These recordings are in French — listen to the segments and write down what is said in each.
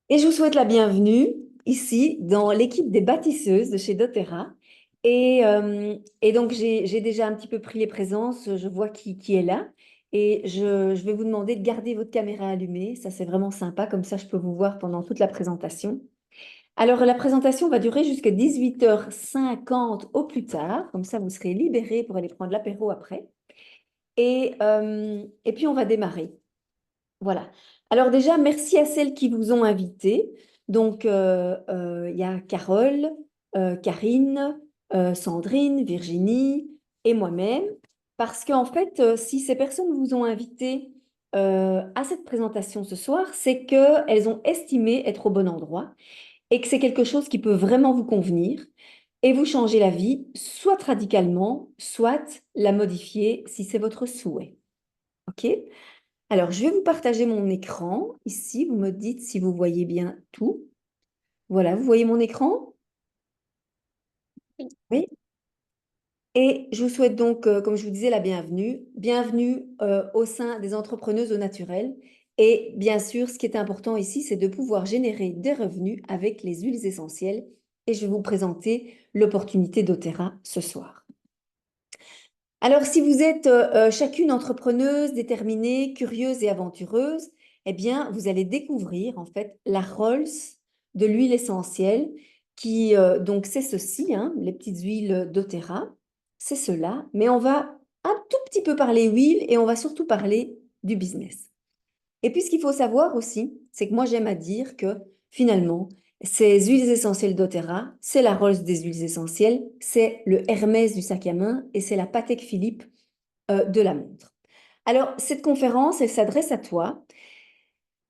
Et je vous souhaite la bienvenue ici dans l'équipe des bâtisseuses de chez doTERRA. Et donc, j'ai déjà un petit peu pris les présences, je vois qui est là. Et je vais vous demander de garder votre caméra allumée. Ça, c'est vraiment sympa. Comme ça, je peux vous voir pendant toute la présentation. Alors, la présentation va durer jusqu'à 18h50 au plus tard. Comme ça, vous serez libérés pour aller prendre l'apéro après. Et puis, on va démarrer. Voilà. Alors déjà, merci à celles qui vous ont invité. Donc, il y a Carole, Karine, Sandrine, Virginie et moi-même. Parce qu'en fait, si ces personnes vous ont invité à cette présentation ce soir, c'est qu'elles ont estimé être au bon endroit et que c'est quelque chose qui peut vraiment vous convenir et vous changer la vie, soit radicalement, soit la modifier si c'est votre souhait. OK? Alors, je vais vous partager mon écran. Ici, vous me dites si vous voyez bien tout. Voilà, vous voyez mon écran? Oui. Et je vous souhaite donc, comme je vous disais, la bienvenue. Bienvenue au sein des entrepreneuses au naturel. Et bien sûr, ce qui est important ici, c'est de pouvoir générer des revenus avec les huiles essentielles. Et je vais vous présenter l'opportunité d'Otera ce soir. Alors, si vous êtes chacune entrepreneuse, déterminée, curieuse et aventureuse, eh bien, vous allez découvrir en fait la Rolls de l'huile essentielle qui, donc, c'est ceci, hein, les petites huiles doTERRA, c'est cela, mais on va un tout petit peu parler huile et on va surtout parler du business. Et puis, ce qu'il faut savoir aussi, c'est que moi, j'aime à dire que finalement, ces huiles essentielles doTERRA, c'est la Rolls des huiles essentielles, c'est le Hermès du sac à main et c'est la Patek Philippe de la montre. Alors, cette conférence, elle s'adresse à toi.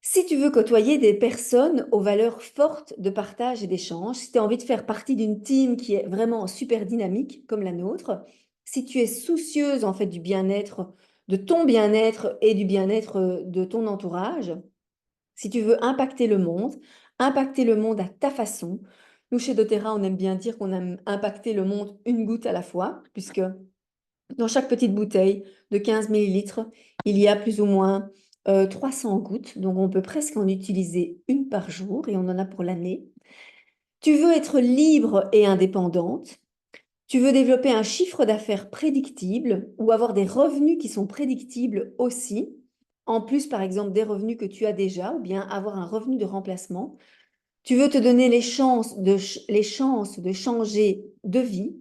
Si tu veux côtoyer des personnes aux valeurs fortes de partage et d'échange, si tu as envie de faire partie d'une team qui est vraiment super dynamique comme la nôtre, si tu es soucieuse en fait du bien-être, de ton bien-être et du bien-être de ton entourage, si tu veux impacter le monde à ta façon. Nous, chez doTERRA, on aime bien dire qu'on aime impacter le monde une goutte à la fois, puisque dans chaque petite bouteille de 15 millilitres, il y a plus ou moins 300 gouttes, donc on peut presque en utiliser une par jour et on en a pour l'année. Tu veux être libre et indépendante. Tu veux développer un chiffre d'affaires prédictible ou avoir des revenus qui sont prédictibles aussi, en plus par exemple des revenus que tu as déjà ou bien avoir un revenu de remplacement. Tu veux te donner les chances de changer de vie.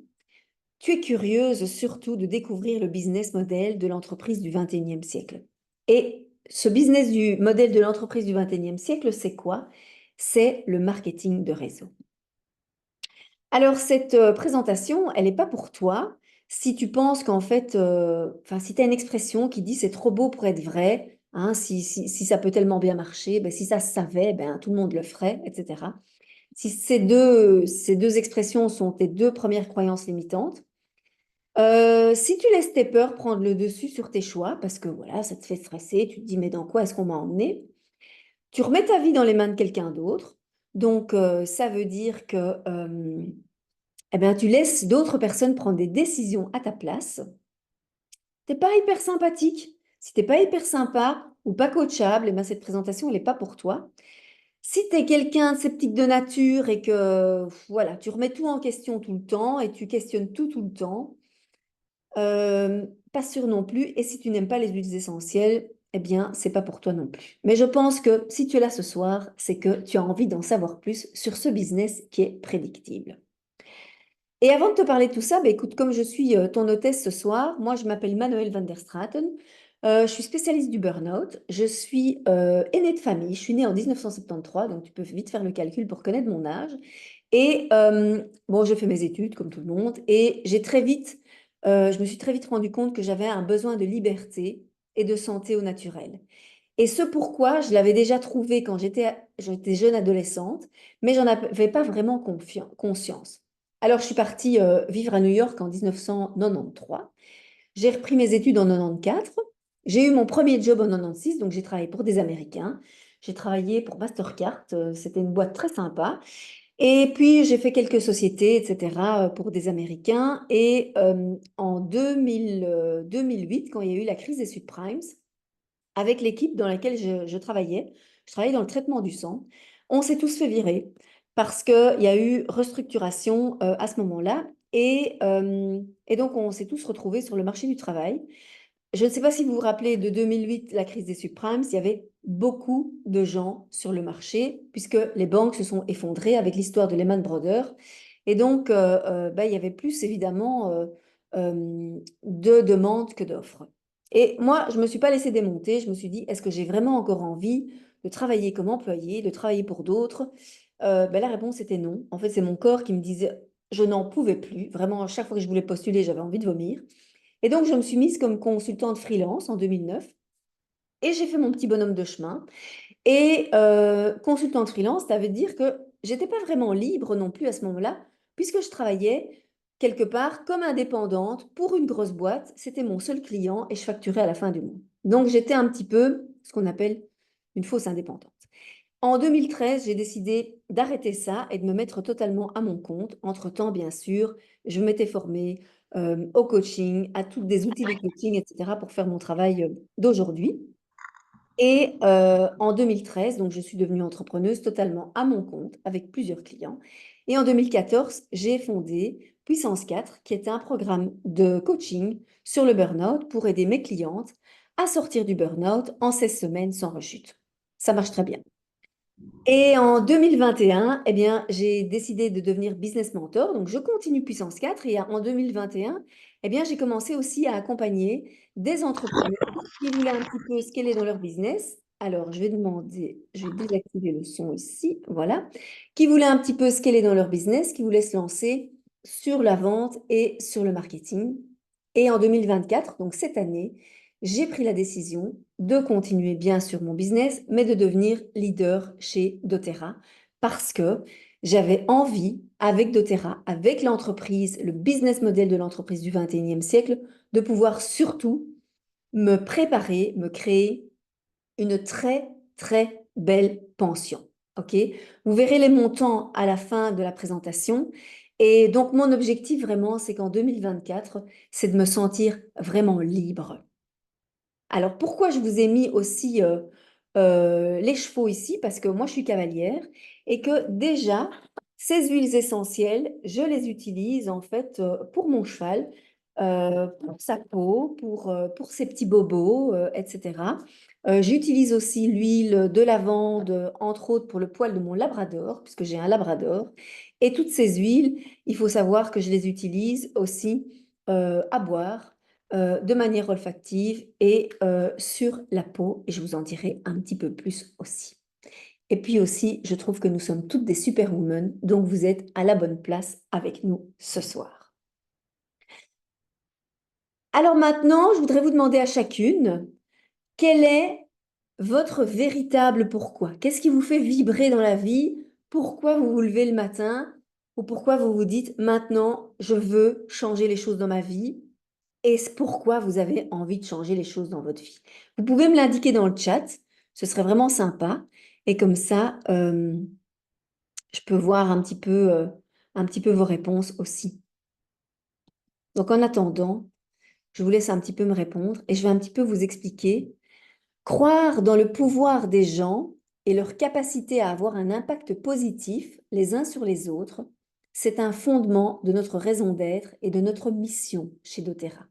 Tu es curieuse surtout de découvrir le business model de l'entreprise du 21e siècle. Et ce business du modèle de l'entreprise du 21e siècle, c'est quoi? C'est le marketing de réseau. Alors, cette présentation, elle n'est pas pour toi si tu penses qu'en fait, si tu as une expression qui dit c'est trop beau pour être vrai, hein, si ça peut tellement bien marcher, ben, si ça se savait, ben, tout le monde le ferait, etc. Si ces deux expressions sont tes deux premières croyances limitantes, si tu laisses tes peurs prendre le dessus sur tes choix, parce que voilà, ça te fait stresser, tu te dis mais dans quoi est-ce qu'on m'a emmené? Tu remets ta vie dans les mains de quelqu'un d'autre. Donc, ça veut dire que eh bien, tu laisses d'autres personnes prendre des décisions à ta place. T'es pas hyper sympathique. Si t'es pas hyper sympa ou pas coachable, eh bien, cette présentation, elle n'est pas pour toi. Si tu es quelqu'un de sceptique de nature et que voilà, tu remets tout en question tout le temps et tu questionnes tout le temps, pas sûr non plus. Et si tu n'aimes pas les huiles essentielles, eh bien, c'est pas pour toi non plus. Mais je pense que si tu es là ce soir, c'est que tu as envie d'en savoir plus sur ce business qui est prédictible. Et avant de te parler de tout ça, bah, écoute, comme je suis ton hôtesse ce soir, moi je m'appelle Manuel van der Straten. Je suis spécialiste du burn-out. Je suis aînée de famille. Je suis née en 1973, donc tu peux vite faire le calcul pour connaître mon âge. Et bon, j'ai fait mes études comme tout le monde. Et je me suis très vite rendu compte que j'avais un besoin de liberté et de santé au naturel. Et ce pourquoi je l'avais déjà trouvé quand j'étais jeune adolescente, mais j'en avais pas vraiment conscience. Alors, je suis partie vivre à New York en 1993. J'ai repris mes études en 94. J'ai eu mon premier job en 96, donc j'ai travaillé pour des Américains. J'ai travaillé pour Mastercard, c'était une boîte très sympa. Et puis, j'ai fait quelques sociétés, etc., pour des Américains. Et en 2008, quand il y a eu la crise des subprimes, avec l'équipe dans laquelle je travaillais dans le traitement du sang. On s'est tous fait virer parce qu'il y a eu restructuration à ce moment-là. Et donc, on s'est tous retrouvés sur le marché du travail. Je ne sais pas si vous vous rappelez de 2008, la crise des subprimes, il y avait beaucoup de gens sur le marché puisque les banques se sont effondrées avec l'histoire de Lehman Brothers. Et donc, il y avait plus évidemment de demandes que d'offres. Et moi, je ne me suis pas laissée démonter. Je me suis dit, est-ce que j'ai vraiment encore envie de travailler comme employé, de travailler pour d'autres? La réponse était non. En fait, c'est mon corps qui me disait, je n'en pouvais plus. Vraiment, à chaque fois que je voulais postuler, j'avais envie de vomir. Et donc, je me suis mise comme consultante freelance en 2009 et j'ai fait mon petit bonhomme de chemin. Et consultante freelance, ça veut dire que j'étais pas vraiment libre non plus à ce moment-là, puisque je travaillais quelque part comme indépendante pour une grosse boîte. C'était mon seul client et je facturais à la fin du mois. Donc, j'étais un petit peu ce qu'on appelle une fausse indépendante. En 2013, j'ai décidé d'arrêter ça et de me mettre totalement à mon compte. Entre-temps, bien sûr, je m'étais formée au coaching, à tous des outils de coaching, etc., pour faire mon travail d'aujourd'hui. Et en 2013, donc, je suis devenue entrepreneuse totalement à mon compte avec plusieurs clients. Et en 2014, j'ai fondé Puissance 4, qui était un programme de coaching sur le burn-out pour aider mes clientes à sortir du burn-out en 16 semaines sans rechute. Ça marche très bien. Et en 2021, eh bien, j'ai décidé de devenir business mentor. Donc, je continue Puissance 4. Et en 2021, eh bien, j'ai commencé aussi à accompagner des entrepreneurs qui voulaient un petit peu scaler dans leur business. Alors, je vais demander, je vais désactiver le son ici, voilà. Qui voulaient un petit peu scaler dans leur business, qui voulaient se lancer sur la vente et sur le marketing. Et en 2024, donc cette année, j'ai pris la décision de continuer bien sûr mon business, mais de devenir leader chez doTERRA parce que j'avais envie, avec doTERRA, avec l'entreprise, le business model de l'entreprise du 21e siècle, de pouvoir surtout me préparer, me créer une très, très belle pension. OK? Vous verrez les montants à la fin de la présentation. Et donc, mon objectif vraiment, c'est qu'en 2024, c'est de me sentir vraiment libre. Alors, pourquoi je vous ai mis aussi les chevaux ici? Parce que moi, je suis cavalière et que déjà, ces huiles essentielles, je les utilise en fait pour mon cheval, pour sa peau, pour ses petits bobos, etc. J'utilise aussi l'huile de lavande, entre autres pour le poil de mon labrador, puisque j'ai un labrador. Et toutes ces huiles, il faut savoir que je les utilise aussi à boire de manière olfactive et sur la peau. Et je vous en dirai un petit peu plus aussi. Et puis aussi, je trouve que nous sommes toutes des superwomen, donc vous êtes à la bonne place avec nous ce soir. Alors maintenant, je voudrais vous demander à chacune, quel est votre véritable pourquoi? Qu'est-ce qui vous fait vibrer dans la vie? Pourquoi vous vous levez le matin? Ou pourquoi vous vous dites, maintenant, je veux changer les choses dans ma vie? Et c'est pourquoi vous avez envie de changer les choses dans votre vie. Vous pouvez me l'indiquer dans le chat, ce serait vraiment sympa. Et comme ça, je peux voir un petit peu vos réponses aussi. Donc en attendant, je vous laisse un petit peu me répondre et je vais un petit peu vous expliquer. Croire dans le pouvoir des gens et leur capacité à avoir un impact positif les uns sur les autres, c'est un fondement de notre raison d'être et de notre mission chez doTERRA.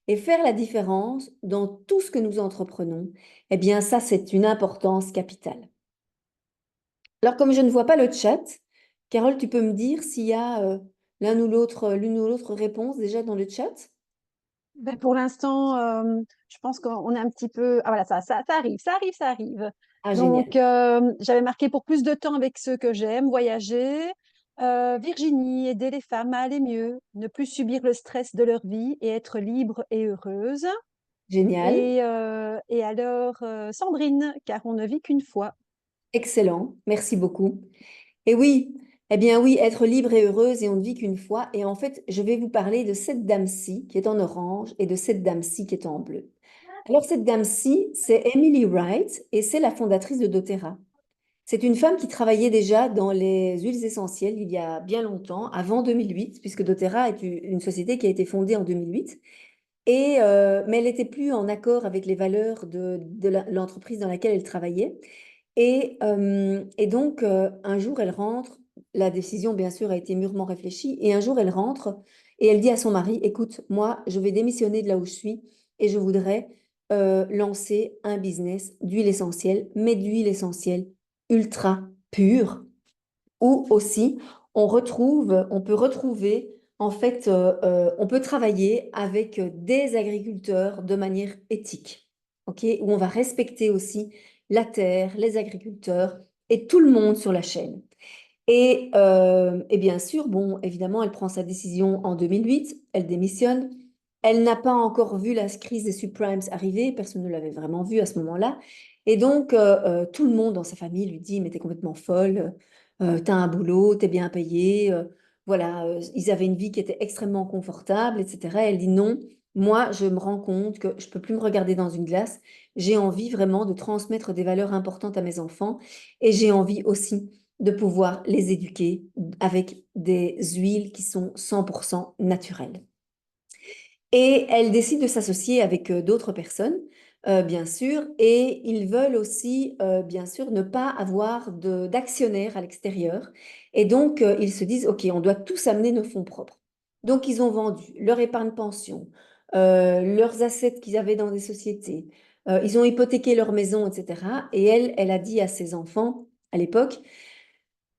Et faire la différence dans tout ce que nous entreprenons, eh bien ça, c'est une importance capitale. Alors, comme je ne vois pas le chat, Carole, tu peux me dire s'il y a l'une ou l'autre réponse déjà dans le chat? Ben, pour l'instant, je pense qu'on est un petit peu. Ah voilà, ça arrive, ça arrive, ça arrive. Ah, Donc, génial. j'avais marqué pour plus de temps avec ceux que j'aime, voyager. Virginie, aider les femmes à aller mieux, ne plus subir le stress de leur vie et être libre et heureuse. Génial. Et alors, Sandrine, car on ne vit qu'une fois. Excellent. Merci beaucoup. Et oui, eh bien oui, être libre et heureuse et on ne vit qu'une fois. Et en fait, je vais vous parler de cette dame-ci qui est en orange et de cette dame-ci qui est en bleu. Alors, cette dame-ci, c'est Emily Wright et c'est la fondatrice de doTERRA. C'est une femme qui travaillait déjà dans les huiles essentielles il y a bien longtemps, avant 2008, puisque doTERRA est une société qui a été fondée en 2008. Mais elle n'était plus en accord avec les valeurs de l'entreprise dans laquelle elle travaillait. Et donc, un jour, elle rentre. La décision, bien sûr, a été mûrement réfléchie. Et un jour, elle rentre et elle dit à son mari, écoute, moi, je vais démissionner de là où je suis et je voudrais lancer un business d'huile essentielle, mais d'huile essentielle ultra pure, où aussi on peut retrouver, en fait, on peut travailler avec des agriculteurs de manière éthique, ok? Où on va respecter aussi la terre, les agriculteurs et tout le monde sur la chaîne. Et bien sûr, bon, évidemment, elle prend sa décision en 2008, elle démissionne. Elle n'a pas encore vu la crise des subprimes arriver, personne ne l'avait vraiment vue à ce moment-là. Et donc, tout le monde dans sa famille lui dit, mais t'es complètement folle, t'as un boulot, t'es bien payé. Voilà, ils avaient une vie qui était extrêmement confortable, etc. Elle dit, non, moi, je me rends compte que je peux plus me regarder dans une glace. J'ai envie vraiment de transmettre des valeurs importantes à mes enfants et j'ai envie aussi de pouvoir les éduquer avec des huiles qui sont 100% naturelles. Et elle décide de s'associer avec d'autres personnes, bien sûr, et ils veulent aussi, bien sûr, ne pas avoir d'actionnaires à l'extérieur. Et donc, ils se disent, OK, on doit tous amener nos fonds propres. Donc, ils ont vendu leur épargne pension, leurs assets qu'ils avaient dans des sociétés, ils ont hypothéqué leur maison, etc. Et elle a dit à ses enfants, à l'époque,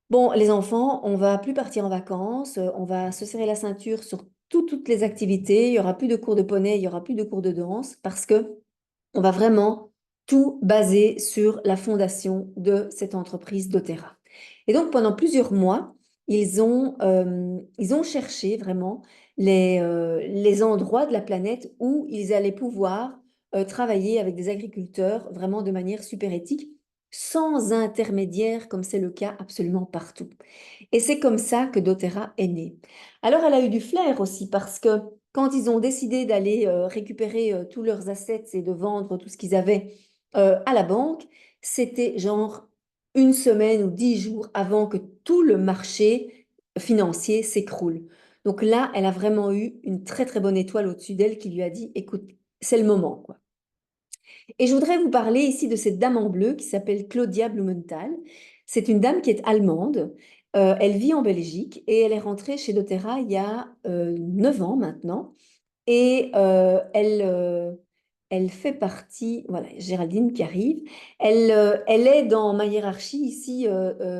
bon, les enfants, on va plus partir en vacances, on va se serrer la ceinture sur toutes les activités. Il y aura plus de cours de poney, il y aura plus de cours de danse parce que on va vraiment tout baser sur la fondation de cette entreprise doTERRA. Et donc, pendant plusieurs mois, ils ont cherché vraiment les endroits de la planète où ils allaient pouvoir travailler avec des agriculteurs vraiment de manière super éthique, sans intermédiaire, comme c'est le cas absolument partout. Et c'est comme ça que doTERRA est né. Alors, elle a eu du flair aussi parce que quand ils ont décidé d'aller récupérer tous leurs assets et de vendre tout ce qu'ils avaient à la banque, c'était genre une semaine ou 10 jours avant que tout le marché financier s'écroule. Donc là, elle a vraiment eu une très très bonne étoile au-dessus d'elle qui lui a dit, écoute, c'est le moment, quoi. Et je voudrais vous parler ici de cette dame en bleu qui s'appelle Claudia Blumenthal. C'est une dame qui est allemande. Elle vit en Belgique et elle est rentrée chez doTERRA il y a 9 ans maintenant. Et elle fait partie, voilà, Géraldine qui arrive, elle est dans ma hiérarchie ici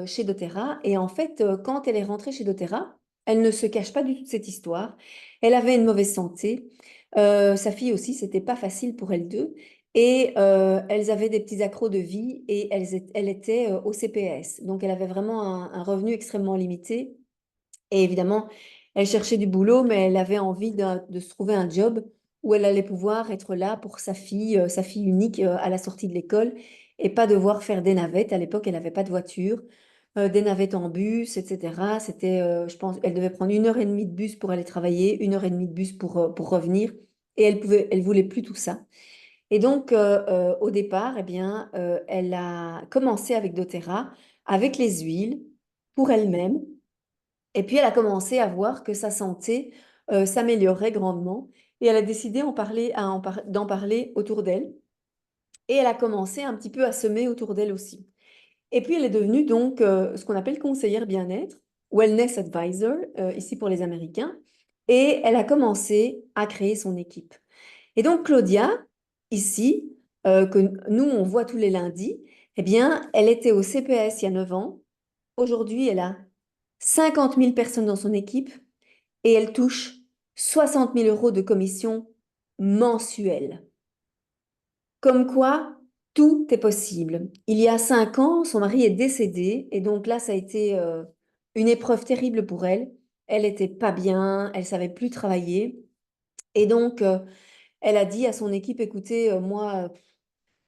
chez doTERRA. Et en fait, quand elle est rentrée chez doTERRA, elle ne se cache pas du tout de cette histoire. Elle avait une mauvaise santé. Sa fille aussi, c'était pas facile pour elles deux. Et elles avaient des petits accros de vie et elle était au CPS. Donc, elle avait vraiment un revenu extrêmement limité. Et évidemment, elle cherchait du boulot, mais elle avait envie de se trouver un job où elle allait pouvoir être là pour sa fille unique à la sortie de l'école et pas devoir faire des navettes. À l'époque, elle n'avait pas de voiture, des navettes en bus, etc. C'était, je pense, elle devait prendre 1 heure et demie de bus pour aller travailler, 1 heure et demie de bus pour revenir. Et elle voulait plus tout ça. Et donc, au départ, eh bien, elle a commencé avec doTERRA, avec les huiles, pour elle-même. Et puis, elle a commencé à voir que sa santé s'améliorait grandement et elle a décidé d'en parler autour d'elle. Et elle a commencé un petit peu à semer autour d'elle aussi. Et puis, elle est devenue donc ce qu'on appelle conseillère bien-être, Wellness Advisor, ici pour les Américains. Et elle a commencé à créer son équipe. Et donc, Claudia, ici, que nous, on voit tous les lundis, eh bien, elle était au CPS il y a 9 ans. Aujourd'hui, elle a 50 000 personnes dans son équipe et elle touche 60 000 euros de commission mensuelle. Comme quoi, tout est possible. Il y a 5 ans, son mari est décédé et donc là, ça a été une épreuve terrible pour elle. Elle n'était pas bien, elle savait plus travailler et donc elle a dit à son équipe, écoutez, moi,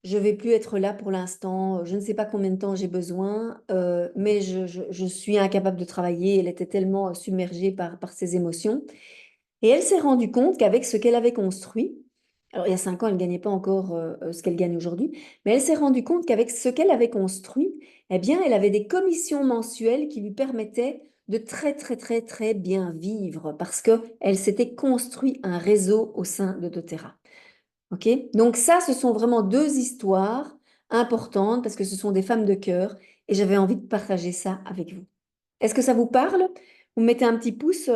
je vais plus être là pour l'instant. Je ne sais pas combien de temps j'ai besoin, mais je suis incapable de travailler. Elle était tellement submergée par ses émotions. Et elle s'est rendue compte qu'avec ce qu'elle avait construit, alors il y a 5 ans, elle ne gagnait pas encore ce qu'elle gagne aujourd'hui, mais elle s'est rendue compte qu'avec ce qu'elle avait construit, eh bien, elle avait des commissions mensuelles qui lui permettaient de très, très, très, très bien vivre parce qu'elle s'était construit un réseau au sein de doTERRA. Ok. Donc ça, ce sont vraiment deux histoires importantes parce que ce sont des femmes de cœur et j'avais envie de partager ça avec vous. Est-ce que ça vous parle? Vous mettez un petit pouce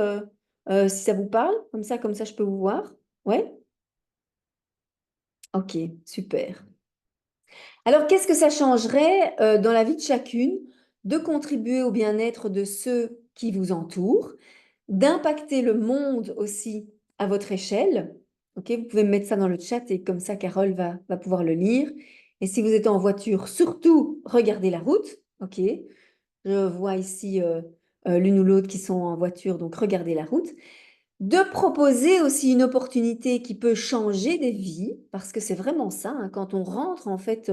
si ça vous parle, comme ça je peux vous voir. Ouais? Ok, super. Alors, qu'est-ce que ça changerait dans la vie de chacune de contribuer au bien-être de ceux qui vous entourent, d'impacter le monde aussi à votre échelle? Ok, vous pouvez me mettre ça dans le chat et comme ça, Carole va pouvoir le lire. Et si vous êtes en voiture, surtout, regardez la route. Ok, je vois ici l'une ou l'autre qui sont en voiture, donc regardez la route. De proposer aussi une opportunité qui peut changer des vies, parce que c'est vraiment ça, hein, quand on rentre en fait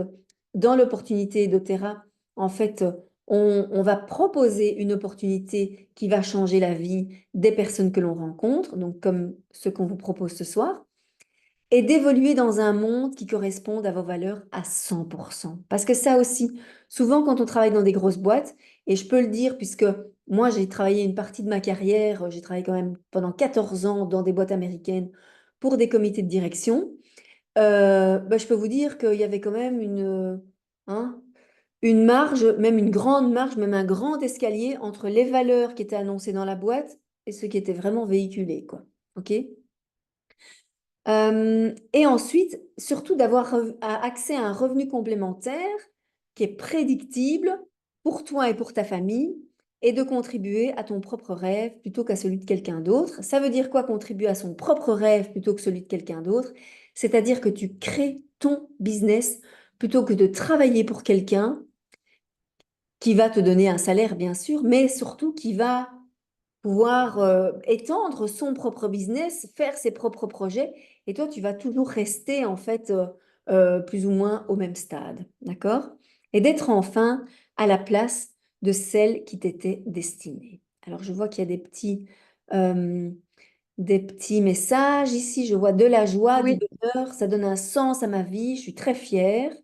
dans l'opportunité d'Otera, en fait, on va proposer une opportunité qui va changer la vie des personnes que l'on rencontre, donc comme ce qu'on vous propose ce soir et d'évoluer dans un monde qui corresponde à vos valeurs à 100%. Parce que ça aussi, souvent quand on travaille dans des grosses boîtes, et je peux le dire puisque moi j'ai travaillé une partie de ma carrière, j'ai travaillé quand même pendant 14 ans dans des boîtes américaines pour des comités de direction, bah, je peux vous dire qu'il y avait quand même hein, une marge, même une grande marge, même un grand escalier entre les valeurs qui étaient annoncées dans la boîte et ce qui était vraiment véhiculé, quoi. OK? Et ensuite, surtout d'avoir accès à un revenu complémentaire qui est prédictible pour toi et pour ta famille et de contribuer à ton propre rêve plutôt qu'à celui de quelqu'un d'autre. Ça veut dire quoi contribuer à son propre rêve plutôt que celui de quelqu'un d'autre? C'est-à-dire que tu crées ton business plutôt que de travailler pour quelqu'un qui va te donner un salaire, bien sûr, mais surtout qui va pouvoir étendre son propre business, faire ses propres projets, et toi, tu vas toujours rester en fait plus ou moins au même stade, d'accord? Et d'être enfin à la place de celle qui t'était destinée. Alors, je vois qu'il y a euh, des petits messages ici. Je vois de la joie, du Oui, bonheur. Ça donne un sens à ma vie. Je suis très fière.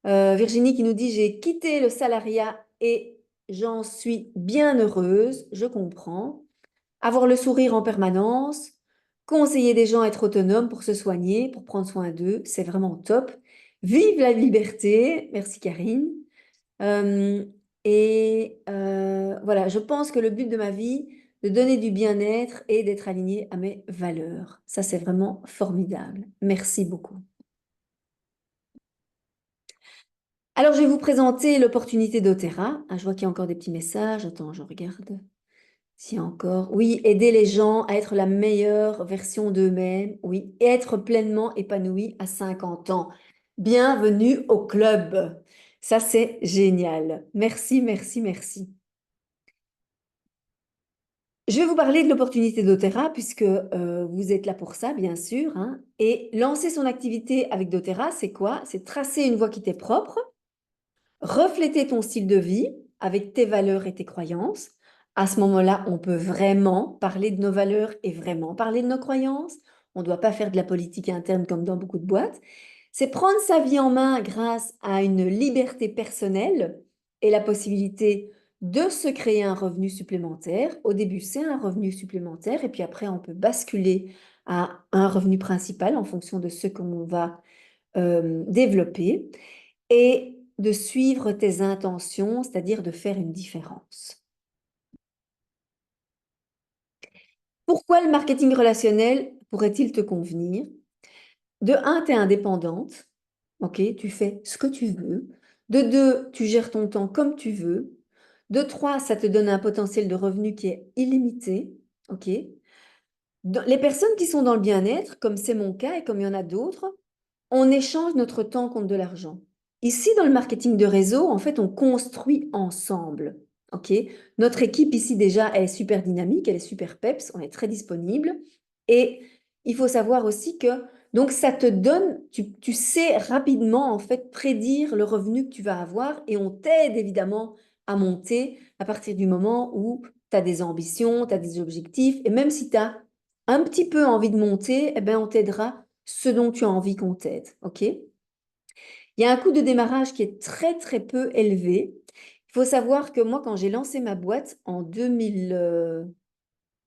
Virginie qui nous dit, j'ai quitté le salariat et j'en suis bien heureuse. Je comprends. Avoir le sourire en permanence, conseiller des gens à être autonomes pour se soigner, pour prendre soin d'eux, c'est vraiment top. Vive la liberté, merci Karine. Euh, voilà, je pense que le but de ma vie, de donner du bien-être et d'être aligné à mes valeurs. Ça, c'est vraiment formidable. Merci beaucoup. Alors, je vais vous présenter l'opportunité d'Otera. Ah, je vois qu'il y a encore des petits messages. Attends, je regarde. Si encore, oui, aider les gens à être la meilleure version d'eux-mêmes, oui, et être pleinement épanoui à 50 ans. Bienvenue au club. Ça, c'est génial. Merci, merci, merci. Je vais vous parler de l'opportunité doTERRA puisque vous êtes là pour ça, bien sûr, hein. Et lancer son activité avec doTERRA, c'est quoi? C'est tracer une voie qui t'est propre, refléter ton style de vie avec tes valeurs et tes croyances. À ce moment-là, on peut vraiment parler de nos valeurs et vraiment parler de nos croyances. On ne doit pas faire de la politique interne comme dans beaucoup de boîtes. C'est prendre sa vie en main grâce à une liberté personnelle et la possibilité de se créer un revenu supplémentaire. Au début, c'est un revenu supplémentaire et puis après, on peut basculer à un revenu principal en fonction de ce qu'on va développer et de suivre tes intentions, c'est-à-dire de faire une différence. Pourquoi le marketing relationnel pourrait-il te convenir? De un, tu es indépendante, ok, tu fais ce que tu veux. De deux, tu gères ton temps comme tu veux. De trois, ça te donne un potentiel de revenu qui est illimité, ok. Les personnes qui sont dans le bien-être, comme c'est mon cas et comme il y en a d'autres, on échange notre temps contre de l'argent. Ici, dans le marketing de réseau, en fait, on construit ensemble. OK? Notre équipe ici, déjà, elle est super dynamique, elle est super peps, on est très disponible. Et il faut savoir aussi que, donc, ça te donne, tu sais rapidement, en fait, prédire le revenu que tu vas avoir et on t'aide évidemment à monter à partir du moment où tu as des ambitions, tu as des objectifs. Et même si tu as un petit peu envie de monter, eh ben, on t'aidera ce dont tu as envie qu'on t'aide. OK? Il y a un coût de démarrage qui est très, très peu élevé. Il faut savoir que moi, quand j'ai lancé ma boîte en 2013,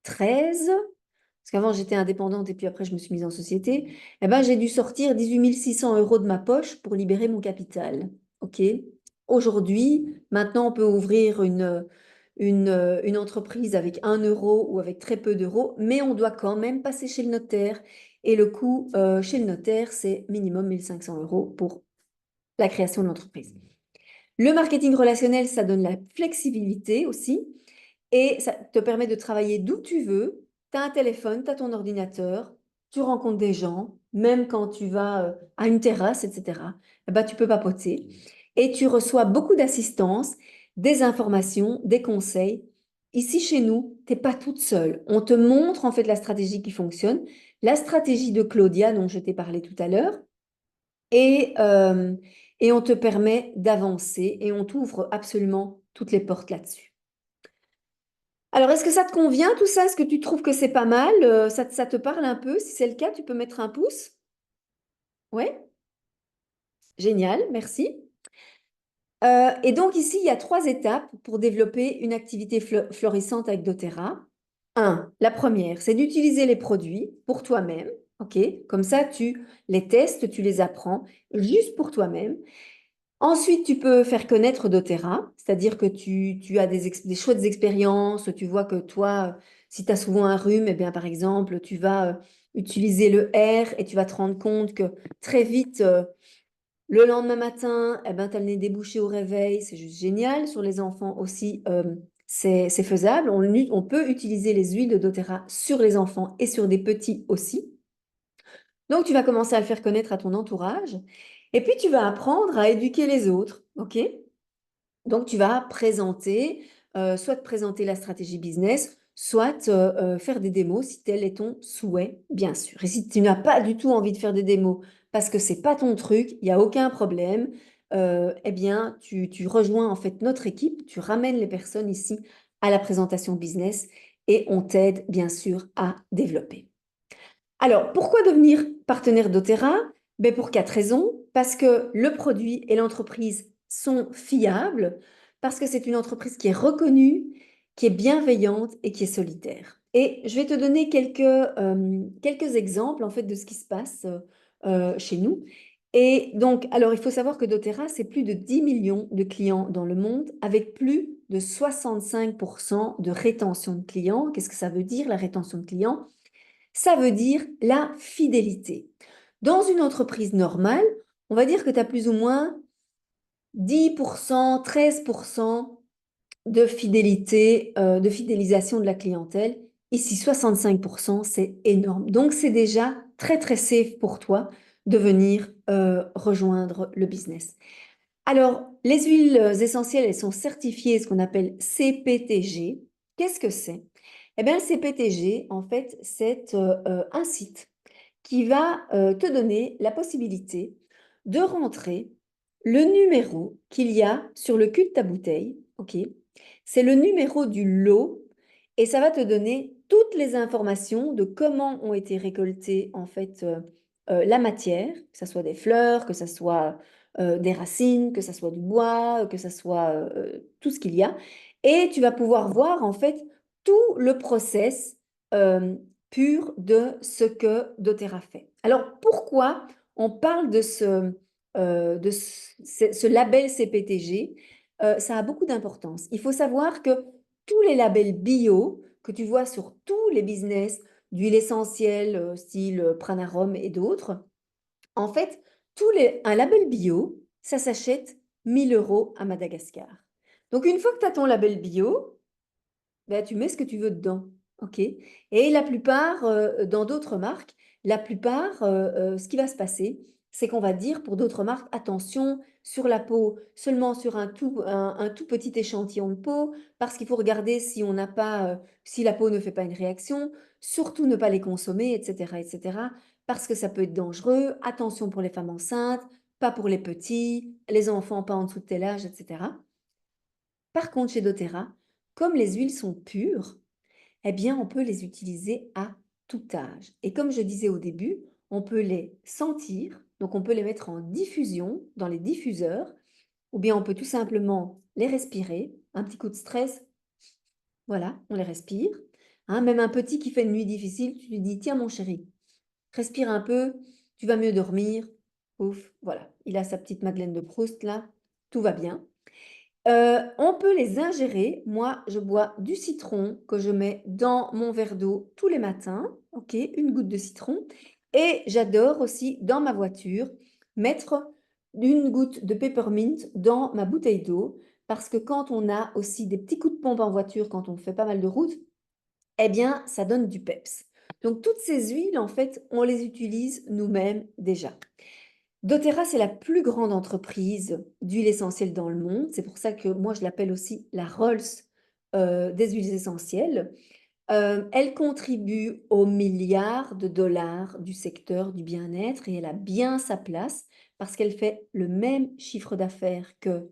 parce qu'avant j'étais indépendante et puis après je me suis mise en société, eh ben, j'ai dû sortir 18 600 € de ma poche pour libérer mon capital. OK? Aujourd'hui, maintenant, on peut ouvrir une entreprise avec 1 € ou avec très peu d'euros, mais on doit quand même passer chez le notaire et le coût, chez le notaire, c'est minimum 1 500 € pour la création de l'entreprise. Le marketing relationnel, ça donne la flexibilité aussi et ça te permet de travailler d'où tu veux. Tu as un téléphone, tu as ton ordinateur, tu rencontres des gens, même quand tu vas à une terrasse, etc. Eh ben, tu peux papoter et tu reçois beaucoup d'assistance, des informations, des conseils. Ici, chez nous, tu n'es pas toute seule. On te montre en fait la stratégie qui fonctionne, la stratégie de Claudia dont je t'ai parlé tout à l'heure et, euh, et on te permet d'avancer et on t'ouvre absolument toutes les portes là-dessus. Alors, est-ce que ça te convient tout ça? Est-ce que tu trouves que c'est pas mal? Ça te parle un peu? Si c'est le cas, tu peux mettre un pouce. Ouais, génial, merci. Et donc ici, il y a 3 étapes pour développer une activité florissante avec doTERRA. La première, c'est d'utiliser les produits pour toi-même. OK? Comme ça, tu les testes, tu les apprends juste pour toi-même. Ensuite, tu peux faire connaître doTERRA, c'est-à-dire que tu as des chouettes expériences, tu vois que toi, si tu as souvent un rhume, eh bien, par exemple, tu vas utiliser le R et tu vas te rendre compte que très vite, le lendemain matin, eh ben, tu as le nez débouché au réveil, c'est juste génial. Sur les enfants aussi, c'est faisable. On peut utiliser les huiles de doTERRA sur les enfants et sur des petits aussi. Donc, tu vas commencer à le faire connaître à ton entourage. Et puis, tu vas apprendre à éduquer les autres. OK? Donc, tu vas présenter, soit te présenter la stratégie business, soit faire des démos si tel est ton souhait, bien sûr. Et si tu n'as pas du tout envie de faire des démos parce que c'est pas ton truc, il n'y a aucun problème. Eh bien, tu rejoins en fait notre équipe, tu ramènes les personnes ici à la présentation business et on t'aide bien sûr à développer. Alors, pourquoi devenir partenaire doTERRA? Ben, pour 4 raisons. Parce que le produit et l'entreprise sont fiables, parce que c'est une entreprise qui est reconnue, qui est bienveillante et qui est solidaire. Et je vais te donner quelques exemples en fait de ce qui se passe chez nous. Et donc, alors il faut savoir que doTERRA, c'est plus de 10 millions de clients dans le monde, avec plus de 65% de rétention de clients. Qu'est-ce que ça veut dire, la rétention de clients? Ça veut dire la fidélité. Dans une entreprise normale, on va dire que tu as plus ou moins 10%, 13% de fidélité, de fidélisation de la clientèle. Ici, 65%, c'est énorme. Donc, c'est déjà très, très safe pour toi de venir rejoindre le business. Alors, les huiles essentielles, elles sont certifiées, ce qu'on appelle CPTG. Qu'est-ce que c'est? Eh bien, le CPTG, en fait, c'est un site qui va te donner la possibilité de rentrer le numéro qu'il y a sur le cul de ta bouteille. OK? C'est le numéro du lot et ça va te donner toutes les informations de comment ont été récoltées en fait la matière, que ce soit des fleurs, que ce soit des racines, que ce soit du bois, que ce soit tout ce qu'il y a. Et tu vas pouvoir voir en fait tout le process euh, pur de ce que doTERRA fait. Alors, pourquoi on parle de ce label CPTG? Ça a beaucoup d'importance. Il faut savoir que tous les labels bio que tu vois sur tous les business, d'huile essentielle, style Pranarum et d'autres, en fait, un label bio, ça s'achète 1 000 € à Madagascar. Donc, une fois que tu as ton label bio, ben, tu mets ce que tu veux dedans. OK? Et la plupart, dans d'autres marques, la plupart, ce qui va se passer, c'est qu'on va dire pour d'autres marques, attention, sur la peau, seulement sur un tout petit échantillon de peau, parce qu'il faut regarder si on n'a pas, si la peau ne fait pas une réaction, surtout ne pas les consommer, etc., etc., parce que ça peut être dangereux. Attention pour les femmes enceintes, pas pour les petits, les enfants pas en dessous de tel âge, etc. Par contre, chez doTERRA, comme les huiles sont pures, eh bien, on peut les utiliser à tout âge. Et comme je disais au début, on peut les sentir, donc on peut les mettre en diffusion dans les diffuseurs, ou bien on peut tout simplement les respirer. Un petit coup de stress, voilà, on les respire. Hein, même un petit qui fait une nuit difficile, tu lui dis, tiens mon chéri, respire un peu, tu vas mieux dormir. Ouf, voilà, il a sa petite Madeleine de Proust là, tout va bien. On peut les ingérer. Moi, je bois du citron que je mets dans mon verre d'eau tous les matins. OK, une goutte de citron. Et j'adore aussi, dans ma voiture, mettre une goutte de peppermint dans ma bouteille d'eau. Parce que quand on a aussi des petits coups de pompe en voiture, quand on fait pas mal de route, eh bien, ça donne du peps. Donc, toutes ces huiles, en fait, on les utilise nous-mêmes déjà. doTERRA, c'est la plus grande entreprise d'huiles essentielles dans le monde. C'est pour ça que moi, je l'appelle aussi la Rolls des huiles essentielles. Elle contribue aux milliards de dollars du secteur du bien-être et elle a bien sa place parce qu'elle fait le même chiffre d'affaires que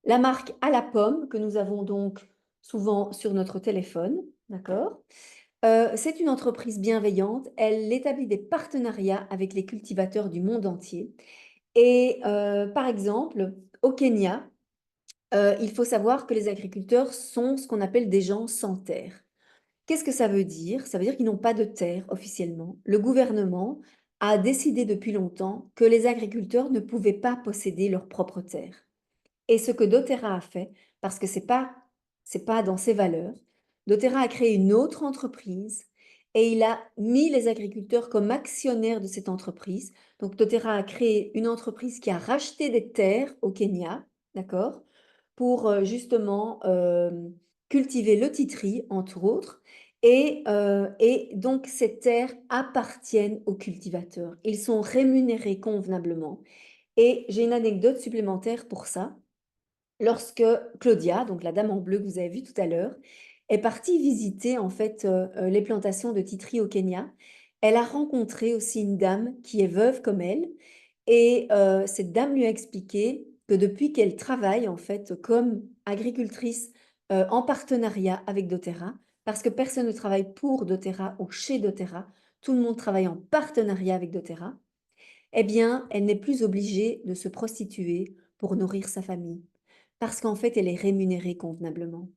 la marque à la pomme que nous avons donc souvent sur notre téléphone. D'accord? C'est une entreprise bienveillante. Elle établit des partenariats avec les cultivateurs du monde entier. Et par exemple, au Kenya, il faut savoir que les agriculteurs sont ce qu'on appelle des gens sans terre. Qu'est-ce que ça veut dire? Ça veut dire qu'ils n'ont pas de terre officiellement. Le gouvernement a décidé depuis longtemps que les agriculteurs ne pouvaient pas posséder leur propre terre. Et ce que doTERRA a fait, parce que c'est pas dans ses valeurs, doTERRA a créé une autre entreprise et il a mis les agriculteurs comme actionnaires de cette entreprise. Donc doTERRA a créé une entreprise qui a racheté des terres au Kenya, d'accord, pour justement cultiver le titri, entre autres. Et donc, ces terres appartiennent aux cultivateurs. Ils sont rémunérés convenablement. Et j'ai une anecdote supplémentaire pour ça. Lorsque Claudia, donc la dame en bleu que vous avez vue tout à l'heure, est partie visiter en fait les plantations de titri au Kenya, elle a rencontré aussi une dame qui est veuve comme elle. Et cette dame lui a expliqué que depuis qu'elle travaille en fait comme agricultrice en partenariat avec doTERRA, parce que personne ne travaille pour doTERRA ou chez doTERRA, tout le monde travaille en partenariat avec doTERRA, eh bien, elle n'est plus obligée de se prostituer pour nourrir sa famille, parce qu'en fait, elle est rémunérée convenablement.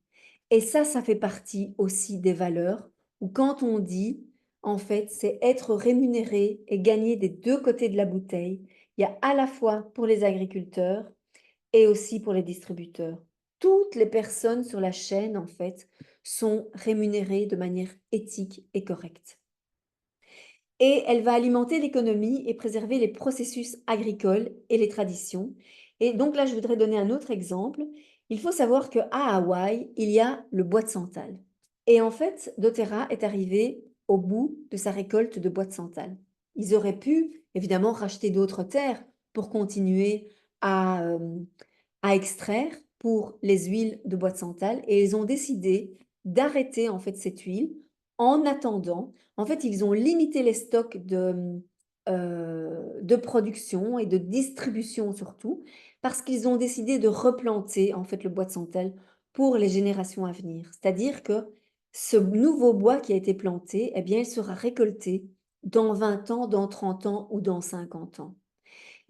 Et ça fait partie aussi des valeurs où quand on dit, en fait, c'est être rémunéré et gagner des deux côtés de la bouteille. Il y a à la fois pour les agriculteurs et aussi pour les distributeurs. Toutes les personnes sur la chaîne, en fait, sont rémunérées de manière éthique et correcte. Et elle va alimenter l'économie et préserver les processus agricoles et les traditions. Et donc là, je voudrais donner un autre exemple. Il faut savoir qu'à Hawaï, il y a le bois de santal. Et en fait, doTERRA est arrivé au bout de sa récolte de bois de santal. Ils auraient pu, évidemment, racheter d'autres terres pour continuer à, euh, à extraire pour les huiles de bois de santal. Et ils ont décidé d'arrêter en fait cette huile en attendant. En fait, ils ont limité les stocks de production et de distribution surtout, parce qu'ils ont décidé de replanter en fait le bois de santal pour les générations à venir. C'est-à-dire que ce nouveau bois qui a été planté, eh bien, il sera récolté dans 20 ans, dans 30 ans ou dans 50 ans.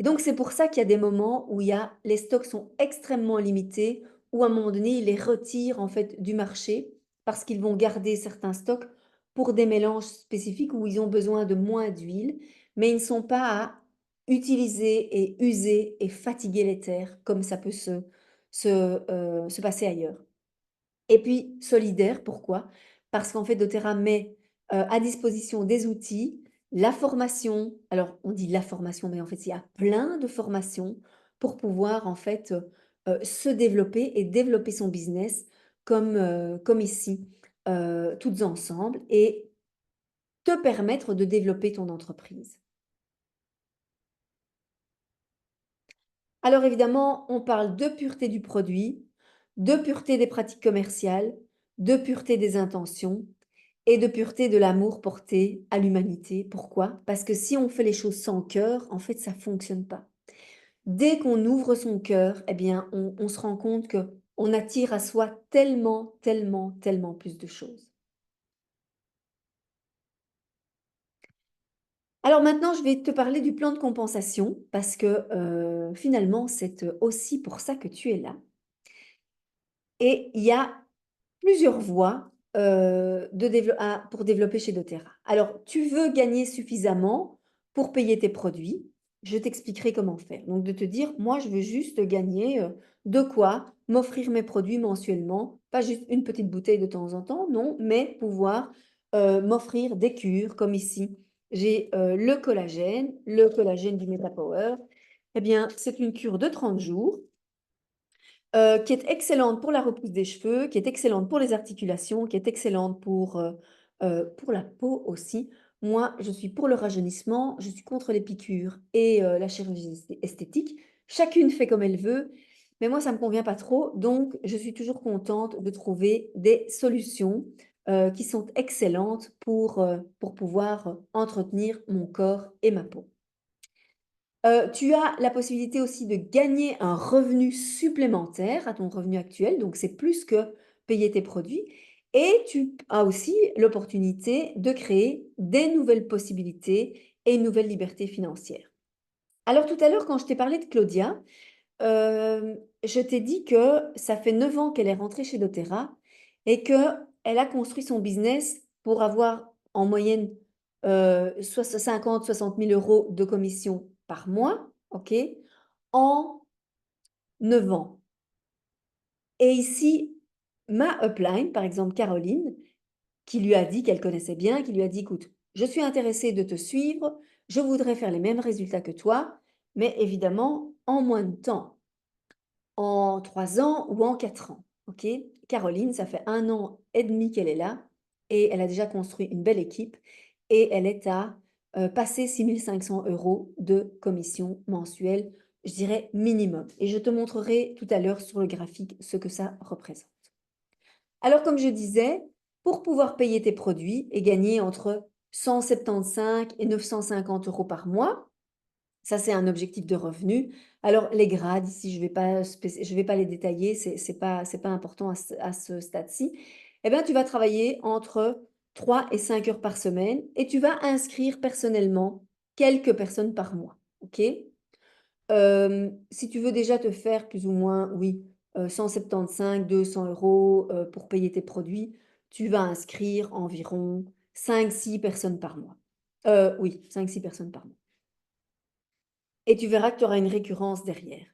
Et donc, c'est pour ça qu'il y a des moments où les stocks sont extrêmement limités, où à un moment donné, ils les retirent en fait du marché parce qu'ils vont garder certains stocks pour des mélanges spécifiques où ils ont besoin de moins d'huile, mais ils ne sont pas à utiliser et user et fatiguer les terres comme ça peut se passer ailleurs. Et puis solidaire, pourquoi? Parce qu'en fait, doTERRA met à disposition des outils, la formation. Alors, on dit la formation, mais en fait, il y a plein de formations pour pouvoir en fait se développer et développer son business comme ici, toutes ensemble, et te permettre de développer ton entreprise. Alors évidemment, on parle de pureté du produit, de pureté des pratiques commerciales, de pureté des intentions et de pureté de l'amour porté à l'humanité. Pourquoi? Parce que si on fait les choses sans cœur, en fait, ça ne fonctionne pas. Dès qu'on ouvre son cœur, eh bien, on se rend compte que on attire à soi tellement, tellement, tellement plus de choses. Alors maintenant, je vais te parler du plan de compensation parce que finalement, c'est aussi pour ça que tu es là. Et il y a plusieurs voies pour développer chez doTERRA. Alors, tu veux gagner suffisamment pour payer tes produits. je t'expliquerai comment faire. Donc, de te dire, moi, je veux juste gagner de quoi m'offrir mes produits mensuellement, pas juste une petite bouteille de temps en temps, non, mais pouvoir m'offrir des cures comme ici. J'ai le collagène du MetaPower. Eh bien, c'est une cure de 30 jours qui est excellente pour la repousse des cheveux, qui est excellente pour les articulations, qui est excellente pour la peau aussi. Moi, je suis pour le rajeunissement, je suis contre les piqûres et la chirurgie esthétique. Chacune fait comme elle veut, mais moi, ça ne me convient pas trop. Donc, je suis toujours contente de trouver des solutions qui sont excellentes pour pouvoir entretenir mon corps et ma peau. Tu as la possibilité aussi de gagner un revenu supplémentaire à ton revenu actuel, donc c'est plus que payer tes produits et tu as aussi l'opportunité de créer des nouvelles possibilités et une nouvelle liberté financière. Alors tout à l'heure, quand je t'ai parlé de Claudia, je t'ai dit que ça fait 9 ans qu'elle est rentrée chez doTERRA et qu'elle a construit son business pour avoir en moyenne 50-60 000 euros de commission par mois, ok, en 9 ans. Et ici, ma upline, par exemple Caroline, qui lui a dit qu'elle connaissait bien, qui lui a dit, écoute, je suis intéressée de te suivre, je voudrais faire les mêmes résultats que toi, mais évidemment en moins de temps. En 3 ans ou en 4 ans. Ok. Caroline, ça fait 1 an et demi qu'elle est là et elle a déjà construit une belle équipe et elle est à passer 6 500 euros de commission mensuelle, je dirais minimum. Et je te montrerai tout à l'heure sur le graphique ce que ça représente. Alors, comme je disais, pour pouvoir payer tes produits et gagner entre 175 et 950 euros par mois, ça, c'est un objectif de revenu. Alors, les grades, ici, je vais pas les détailler, c'est pas important à ce stade-ci. Eh bien, tu vas travailler entre 3 et 5 heures par semaine et tu vas inscrire personnellement quelques personnes par mois. OK? Si tu veux déjà te faire plus ou moins, oui, 175, 200 euros pour payer tes produits, tu vas inscrire environ 5-6 personnes par mois. Oui, 5-6 personnes par mois. Et tu verras que tu auras une récurrence derrière.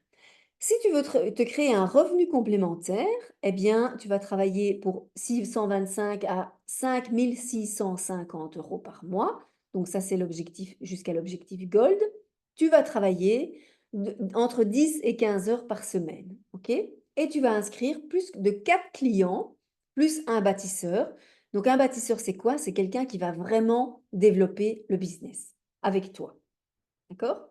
Si tu veux te créer un revenu complémentaire, eh bien, tu vas travailler pour 625 à 5 650 euros par mois. Donc ça, c'est l'objectif jusqu'à l'objectif Gold. Tu vas travailler entre 10 et 15 heures par semaine. OK? Et tu vas inscrire plus de 4 clients, plus un bâtisseur. Donc un bâtisseur, c'est quoi? C'est quelqu'un qui va vraiment développer le business avec toi. D'accord?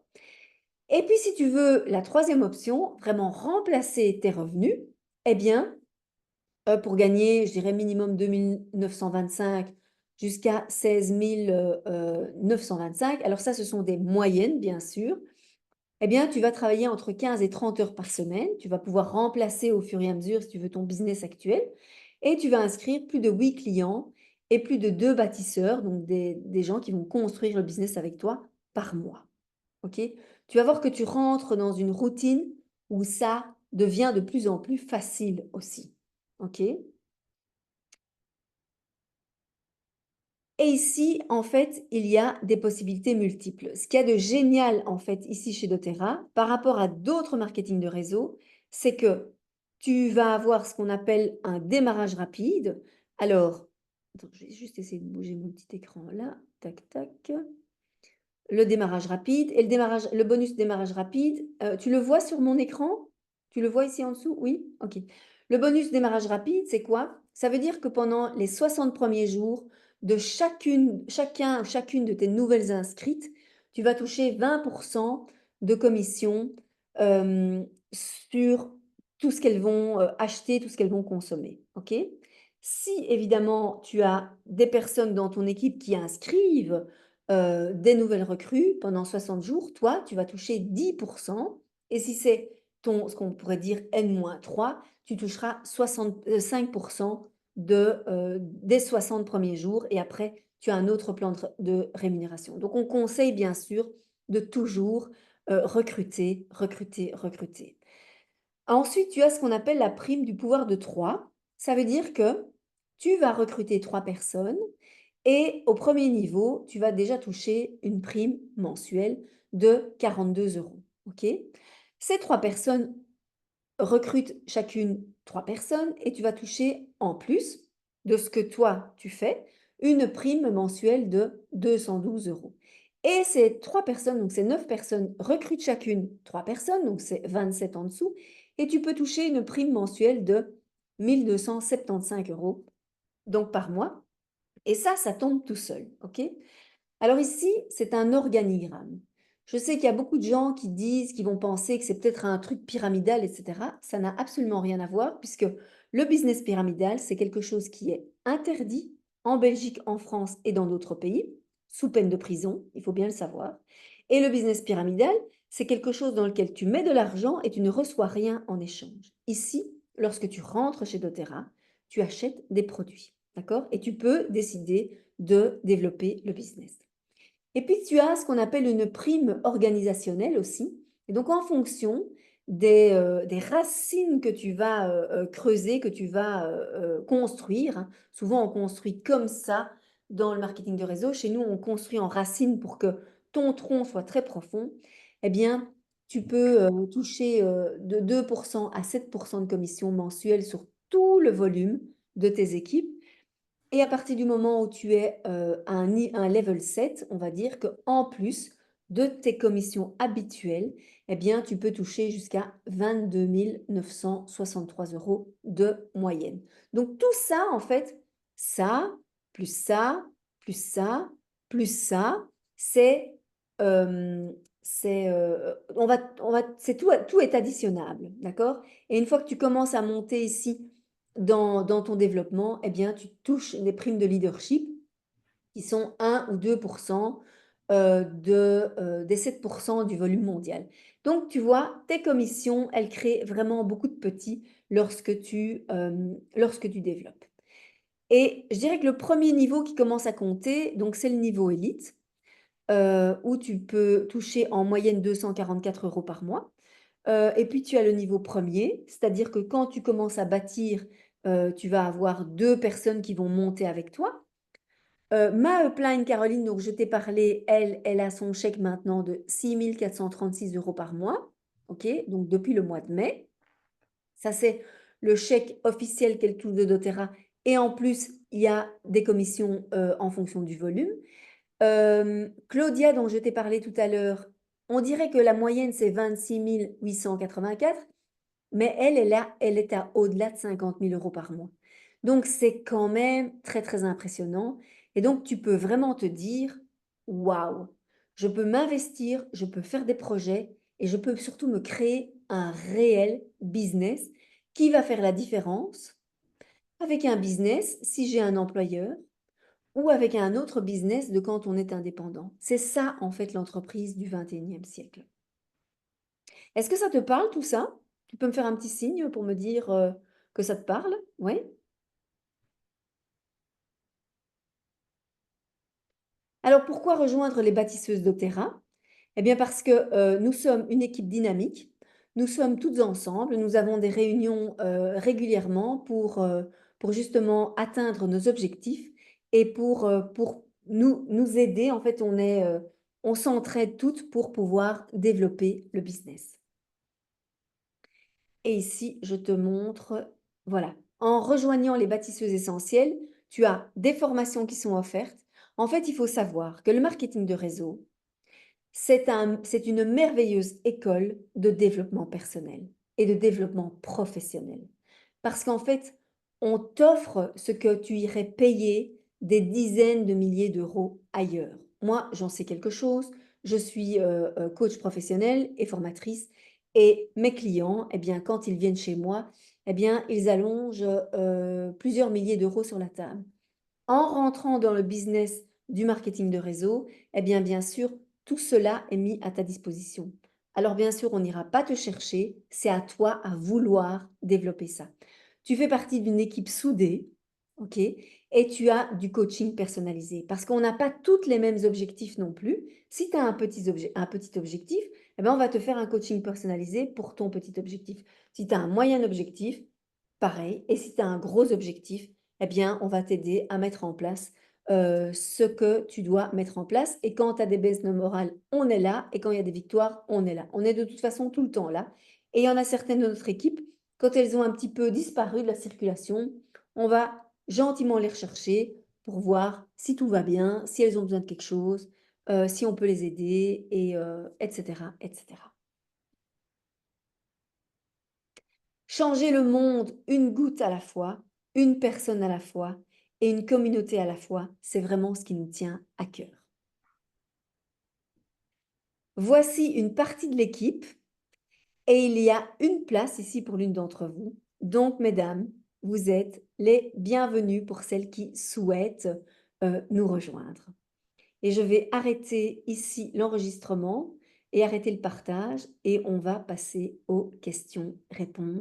Et puis, si tu veux la troisième option, vraiment remplacer tes revenus, eh bien, pour gagner, je dirais minimum 2 925 jusqu'à 16 925, alors ça, ce sont des moyennes, bien sûr, eh bien, tu vas travailler entre 15 et 30 heures par semaine. Tu vas pouvoir remplacer au fur et à mesure, si tu veux, ton business actuel. Et tu vas inscrire plus de 8 clients et plus de 2 bâtisseurs, donc des gens qui vont construire le business avec toi par mois. OK? Tu vas voir que tu rentres dans une routine où ça devient de plus en plus facile aussi. OK? Et ici, en fait, il y a des possibilités multiples. Ce qu'il y a de génial, en fait, ici chez doTERRA, par rapport à d'autres marketing de réseau, c'est que tu vas avoir ce qu'on appelle un démarrage rapide. Alors, attends, je vais juste essayer de bouger mon petit écran là. Tac, tac. Le démarrage rapide et le bonus démarrage rapide, tu le vois sur mon écran? Tu le vois ici en dessous? Oui? OK. Le bonus démarrage rapide, c'est quoi? Ça veut dire que pendant les 60 premiers jours de chacune de tes nouvelles inscrites, tu vas toucher 20 de commission, sur tout ce qu'elles vont, acheter, tout ce qu'elles vont consommer. OK? Si évidemment, tu as des personnes dans ton équipe qui inscrivent des nouvelles recrues pendant 60 jours, toi, tu vas toucher 10. Et si c'est ce qu'on pourrait dire N-3, tu toucheras 65 des 60 premiers jours. Et après, tu as un autre plan de rémunération. Donc, on conseille bien sûr de toujours recruter, recruter, recruter. Ensuite, tu as ce qu'on appelle la prime du pouvoir de 3. Ça veut dire que tu vas recruter 3 personnes et au premier niveau, tu vas déjà toucher une prime mensuelle de 42 euros. OK? Ces 3 personnes recrutent chacune 3 personnes et tu vas toucher, en plus de ce que toi tu fais, une prime mensuelle de 212 euros. Et ces 3 personnes, donc ces 9 personnes, recrutent chacune 3 personnes, donc c'est 27 en dessous, et tu peux toucher une prime mensuelle de 1275 euros, donc par mois. Et ça tombe tout seul, OK? Alors ici, c'est un organigramme. Je sais qu'il y a beaucoup de gens qui disent, qui vont penser que c'est peut-être un truc pyramidal, etc. Ça n'a absolument rien à voir puisque le business pyramidal, c'est quelque chose qui est interdit en Belgique, en France et dans d'autres pays, sous peine de prison, il faut bien le savoir. Et le business pyramidal, c'est quelque chose dans lequel tu mets de l'argent et tu ne reçois rien en échange. Ici, lorsque tu rentres chez doTERRA, tu achètes des produits, d'accord? Et tu peux décider de développer le business. Et puis, tu as ce qu'on appelle une prime organisationnelle aussi. Et donc, en fonction des racines que tu vas creuser, que tu vas construire, hein. Souvent, on construit comme ça dans le marketing de réseau. Chez nous, on construit en racines pour que ton tronc soit très profond. Eh bien, tu peux toucher de 2% à 7% de commission mensuelle sur tout le volume de tes équipes. Et à partir du moment où tu es à un level 7, on va dire qu'en plus de tes commissions habituelles, eh bien, tu peux toucher jusqu'à 22 963 euros de moyenne. Donc, tout ça, en fait, ça, plus ça, plus ça, plus ça, c'est, c'est tout est additionnable, d'accord? Et une fois que tu commences à monter ici dans ton développement, eh bien, tu touches des primes de leadership qui sont 1 ou 2% des 7% du volume mondial. Donc, tu vois, tes commissions, elles créent vraiment beaucoup de petits lorsque tu développes. Et je dirais que le premier niveau qui commence à compter, donc c'est le niveau élite, où tu peux toucher en moyenne 244 euros par mois. Et puis tu as le niveau premier, c'est-à-dire que quand tu commences à bâtir, tu vas avoir 2 personnes qui vont monter avec toi. Ma upline Caroline, donc je t'ai parlé, elle a son chèque maintenant de 6 436 euros par mois, OK? Donc depuis le mois de mai. Ça, c'est le chèque officiel qu'elle touche de doTERRA et en plus, il y a des commissions, en fonction du volume. Claudia, dont je t'ai parlé tout à l'heure, on dirait que la moyenne, c'est 26 884, mais elle est à au-delà de 50 000 euros par mois. Donc, c'est quand même très, très impressionnant. Et donc, tu peux vraiment te dire, waouh, je peux m'investir, je peux faire des projets et je peux surtout me créer un réel business qui va faire la différence avec un business si j'ai un employeur ou avec un autre business de quand on est indépendant. C'est ça, en fait, l'entreprise du 21e siècle. Est-ce que ça te parle tout ça? Tu peux me faire un petit signe pour me dire que ça te parle? Oui? Alors pourquoi rejoindre les bâtisseuses d'Optera? Eh bien parce que nous sommes une équipe dynamique, nous sommes toutes ensemble, nous avons des réunions régulièrement pour justement atteindre nos objectifs et pour nous aider. En fait, on s'entraide toutes pour pouvoir développer le business. Et ici, je te montre, voilà, en rejoignant les bâtisseuses essentielles, tu as des formations qui sont offertes. En fait, il faut savoir que le marketing de réseau, c'est une merveilleuse école de développement personnel et de développement professionnel. Parce qu'en fait, on t'offre ce que tu irais payer des dizaines de milliers d'euros ailleurs. Moi, j'en sais quelque chose. Je suis coach professionnel et formatrice. Et mes clients, eh bien, quand ils viennent chez moi, eh bien, ils allongent plusieurs milliers d'euros sur la table. En rentrant dans le business du marketing de réseau, eh bien sûr, tout cela est mis à ta disposition. Alors bien sûr, on n'ira pas te chercher, c'est à toi à vouloir développer ça. Tu fais partie d'une équipe soudée, ok, et tu as du coaching personnalisé parce qu'on n'a pas tous les mêmes objectifs non plus. Si tu as un petit objectif, eh bien, on va te faire un coaching personnalisé pour ton petit objectif. Si tu as un moyen objectif, pareil. Et si tu as un gros objectif, eh bien, on va t'aider à mettre en place ce que tu dois mettre en place. Et quand tu as des baisses de morale, on est là. Et quand il y a des victoires, on est là. On est de toute façon tout le temps là. Et il y en a certaines de notre équipe, quand elles ont un petit peu disparu de la circulation, on va gentiment les rechercher pour voir si tout va bien, si elles ont besoin de quelque chose, si on peut les aider, et etc., etc. Changer le monde une goutte à la fois, une personne à la fois et une communauté à la fois, c'est vraiment ce qui nous tient à cœur. Voici une partie de l'équipe et il y a une place ici pour l'une d'entre vous. Donc, mesdames, vous êtes les bienvenues pour celles qui souhaitent nous rejoindre. Et je vais arrêter ici l'enregistrement et arrêter le partage et on va passer aux questions-réponses.